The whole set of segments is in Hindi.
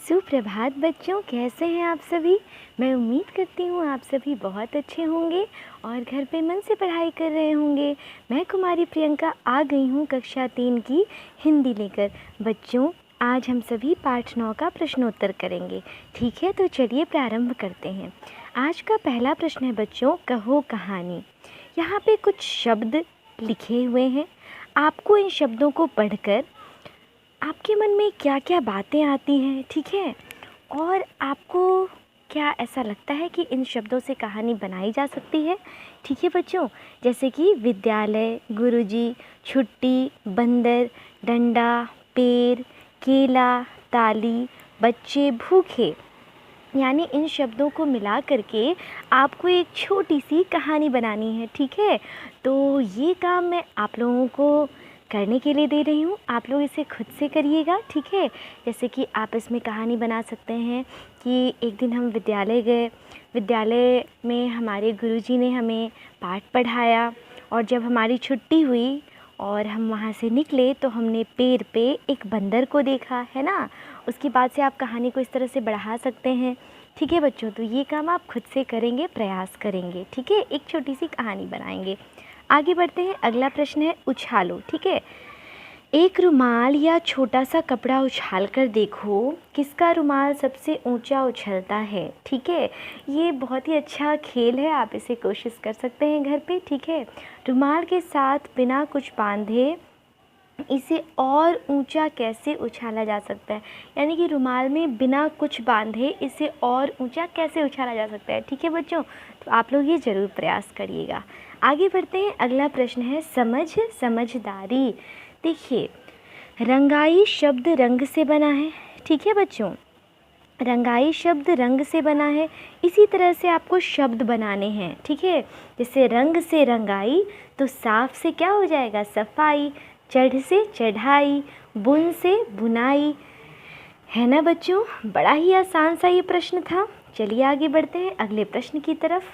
सुप्रभात बच्चों, कैसे हैं आप सभी। मैं उम्मीद करती हूँ आप सभी बहुत अच्छे होंगे और घर पे मन से पढ़ाई कर रहे होंगे। मैं कुमारी प्रियंका आ गई हूँ कक्षा 3 की हिंदी लेकर। बच्चों, आज हम सभी पाठ 9 का प्रश्नोत्तर करेंगे। ठीक है, तो चलिए प्रारंभ करते हैं। आज का पहला प्रश्न है बच्चों, कहो कहानी। यहाँ पे कुछ शब्द लिखे हुए हैं। आपको इन शब्दों को पढ़कर आपके मन में क्या क्या बातें आती हैं, ठीक है, और आपको क्या ऐसा लगता है कि इन शब्दों से कहानी बनाई जा सकती है। ठीक है बच्चों, जैसे कि विद्यालय, गुरुजी, छुट्टी, बंदर, डंडा, पेड़, केला, ताली, बच्चे, भूखे। यानी इन शब्दों को मिला करके आपको एक छोटी सी कहानी बनानी है। ठीक है, तो ये काम मैं आप लोगों को करने के लिए दे रही हूँ। आप लोग इसे खुद से करिएगा। ठीक है, जैसे कि आप इसमें कहानी बना सकते हैं कि एक दिन हम विद्यालय गए। विद्यालय में हमारे गुरुजी ने हमें पाठ पढ़ाया और जब हमारी छुट्टी हुई और हम वहाँ से निकले तो हमने पेड़ पे एक बंदर को देखा, है ना। उसके बाद से आप कहानी को इस तरह से बढ़ा सकते हैं। ठीक है बच्चों, तो ये काम आप खुद से करेंगे, प्रयास करेंगे। ठीक है, एक छोटी सी कहानी बनाएंगे। आगे बढ़ते हैं। अगला प्रश्न है उछालो। ठीक है, एक रुमाल या छोटा सा कपड़ा उछाल कर देखो किसका रुमाल सबसे ऊंचा उछलता है। ठीक है, ये बहुत ही अच्छा खेल है, आप इसे कोशिश कर सकते हैं घर पे। ठीक है, रुमाल के साथ बिना कुछ बांधे इसे और ऊंचा कैसे उछाला जा सकता है। यानी कि रुमाल में बिना कुछ बांधे इसे और ऊंचा कैसे उछाला जा सकता है। ठीक है बच्चों, तो आप लोग ये ज़रूर प्रयास करिएगा। आगे बढ़ते हैं। अगला प्रश्न है समझदारी। देखिए, रंगाई शब्द रंग से बना है। ठीक है बच्चों, रंगाई शब्द रंग से बना है। इसी तरह से आपको शब्द बनाने हैं। ठीक है, जैसे रंग से रंगाई, तो साफ से क्या हो जाएगा, सफाई। चढ़ से चढ़ाई, बुन से बुनाई। है ना बच्चों, बड़ा ही आसान सा ये प्रश्न था। चलिए आगे बढ़ते हैं अगले प्रश्न की तरफ।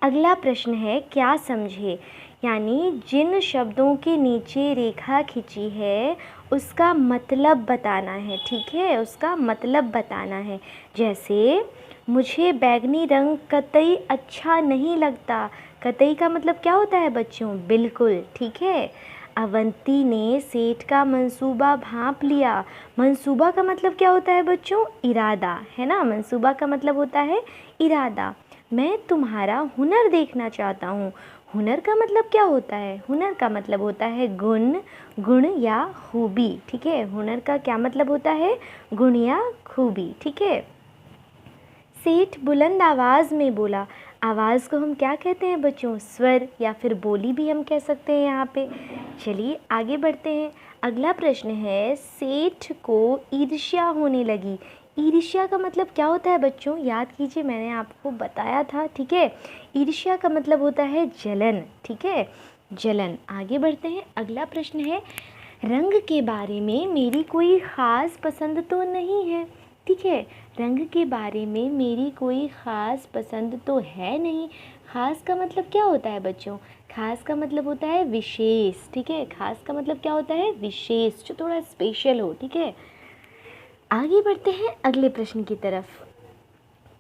अगला प्रश्न है क्या समझे। यानी जिन शब्दों के नीचे रेखा खींची है उसका मतलब बताना है। ठीक है, उसका मतलब बताना है। जैसे मुझे बैगनी रंग कतई अच्छा नहीं लगता। कतई का मतलब क्या होता है बच्चों, बिल्कुल। ठीक है, अवंती ने सेठ का मंसूबा भांप लिया। मंसूबा का मतलब क्या होता है बच्चों, इरादा, है ना। मंसूबा का मतलब होता है इरादा। मैं तुम्हारा हुनर देखना चाहता हूँ। हुनर का मतलब क्या होता है, हुनर का मतलब होता है गुण, गुण या खूबी। ठीक है, हुनर का क्या मतलब होता है, गुण या खूबी। ठीक है, सेठ बुलंद आवाज़ में बोला। आवाज़ को हम क्या कहते हैं बच्चों, स्वर या फिर बोली भी हम कह सकते हैं यहाँ पे। चलिए आगे बढ़ते हैं। अगला प्रश्न है सेठ को ईर्ष्या होने लगी। ईर्ष्या का मतलब क्या होता है बच्चों, याद कीजिए, मैंने आपको बताया था। ठीक है, ईर्ष्या का मतलब होता है जलन। ठीक है, जलन। आगे बढ़ते हैं। अगला प्रश्न है रंग के बारे में मेरी कोई ख़ास पसंद तो नहीं है। ठीक है, रंग के बारे में मेरी कोई ख़ास पसंद तो है नहीं। ख़ास का मतलब क्या होता है बच्चों, ख़ास का मतलब होता है विशेष। ठीक है, ख़ास का मतलब क्या होता है, विशेष, जो थोड़ा स्पेशल हो। ठीक है, आगे बढ़ते हैं अगले प्रश्न की तरफ।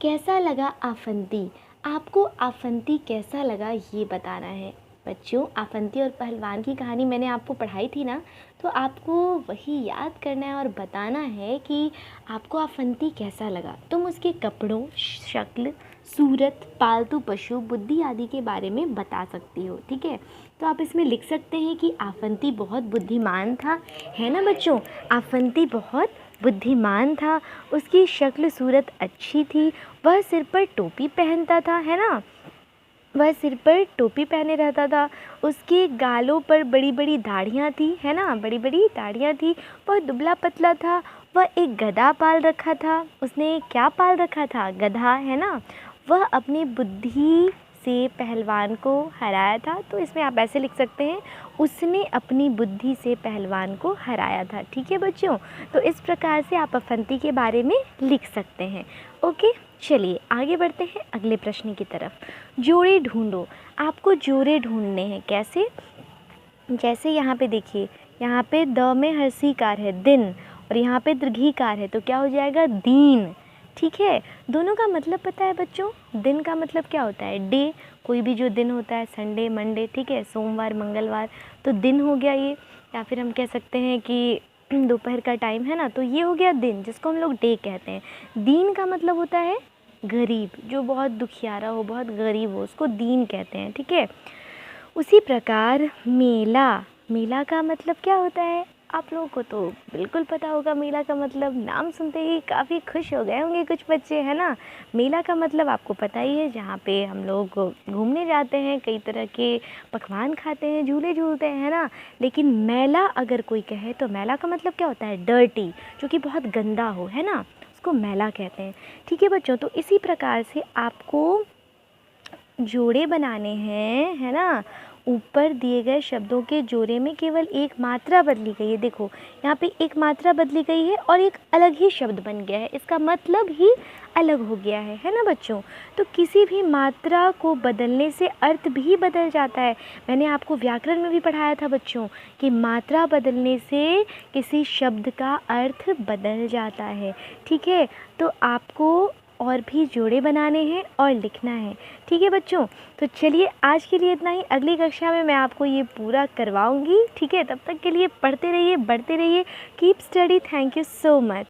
कैसा लगा आफंती। आपको आफंती कैसा लगा ये बताना है बच्चों। आफंती और पहलवान की कहानी मैंने आपको पढ़ाई थी ना, तो आपको वही याद करना है और बताना है कि आपको आफंती कैसा लगा। तुम उसके कपड़ों, शक्ल, सूरत, पालतू पशु, बुद्धि आदि के बारे में बता सकती हो। ठीक है, तो आप इसमें लिख सकते हैं कि आफंती बहुत बुद्धिमान था। है ना बच्चों, आफंती बहुत बुद्धिमान था। उसकी शक्ल सूरत अच्छी थी। वह सिर पर टोपी पहनता था, है ना, वह सिर पर टोपी पहने रहता था। उसके गालों पर बड़ी बड़ी दाढ़ियाँ थी, है ना, बड़ी बड़ी दाढ़ियाँ थी। वह दुबला पतला था। वह एक गधा पाल रखा था। उसने क्या पाल रखा था, गधा, है ना। वह अपनी बुद्धि से पहलवान को हराया था। तो इसमें आप ऐसे लिख सकते हैं, उसने अपनी बुद्धि से पहलवान को हराया था। ठीक है बच्चों, तो इस प्रकार से आप आफंती के बारे में लिख सकते हैं। ओके, चलिए आगे बढ़ते हैं अगले प्रश्न की तरफ। जोड़े ढूंढो। आपको जोड़े ढूंढने हैं। कैसे, जैसे यहाँ पे देखिए, यहाँ पे द में हर्षीकार है दिन, और यहाँ पे दीर्घीकार है तो क्या हो जाएगा दीन। ठीक है, दोनों का मतलब पता है बच्चों? दिन का मतलब क्या होता है? डे, कोई भी जो दिन होता है, संडे, मंडे, ठीक है, सोमवार, मंगलवार, तो दिन हो गया ये। या फिर हम कह सकते हैं कि दोपहर का टाइम है ना, तो ये हो गया दिन, जिसको हम लोग डे कहते हैं। दीन का मतलब होता है गरीब, जो बहुत दुखियारा हो, बहुत गरीब हो, उसको दीन कहते हैं। ठीक है, उसी प्रकार मेला, मेला का मतलब क्या होता है? आप लोगों को तो बिल्कुल पता होगा मेला का मतलब, नाम सुनते ही काफ़ी खुश हो गए होंगे कुछ बच्चे, है ना। मेला का मतलब आपको पता ही है, जहाँ पे हम लोग घूमने जाते हैं, कई तरह के पकवान खाते हैं, झूले झूलते हैं, है ना। लेकिन मेला अगर कोई कहे तो मेला का मतलब क्या होता है? डर्टी, जो कि बहुत गंदा हो, है ना, उसको मेला कहते हैं। ठीक है बच्चों, तो इसी प्रकार से आपको जोड़े बनाने हैं, है ना। ऊपर दिए गए शब्दों के जोड़े में केवल एक मात्रा बदली गई है। देखो यहाँ पे एक मात्रा बदली गई है और एक अलग ही शब्द बन गया है, इसका मतलब ही अलग हो गया है ना बच्चों। तो किसी भी मात्रा को बदलने से अर्थ भी बदल जाता है। मैंने आपको व्याकरण में भी पढ़ाया था बच्चों कि मात्रा बदलने से किसी शब्द का अर्थ बदल जाता है। ठीक है, तो आपको और भी जोड़े बनाने हैं और लिखना है। ठीक है बच्चों, तो चलिए आज के लिए इतना ही। अगली कक्षा में मैं आपको ये पूरा करवाऊंगी। ठीक है, तब तक के लिए पढ़ते रहिए, बढ़ते रहिए। Keep study. Thank you so much.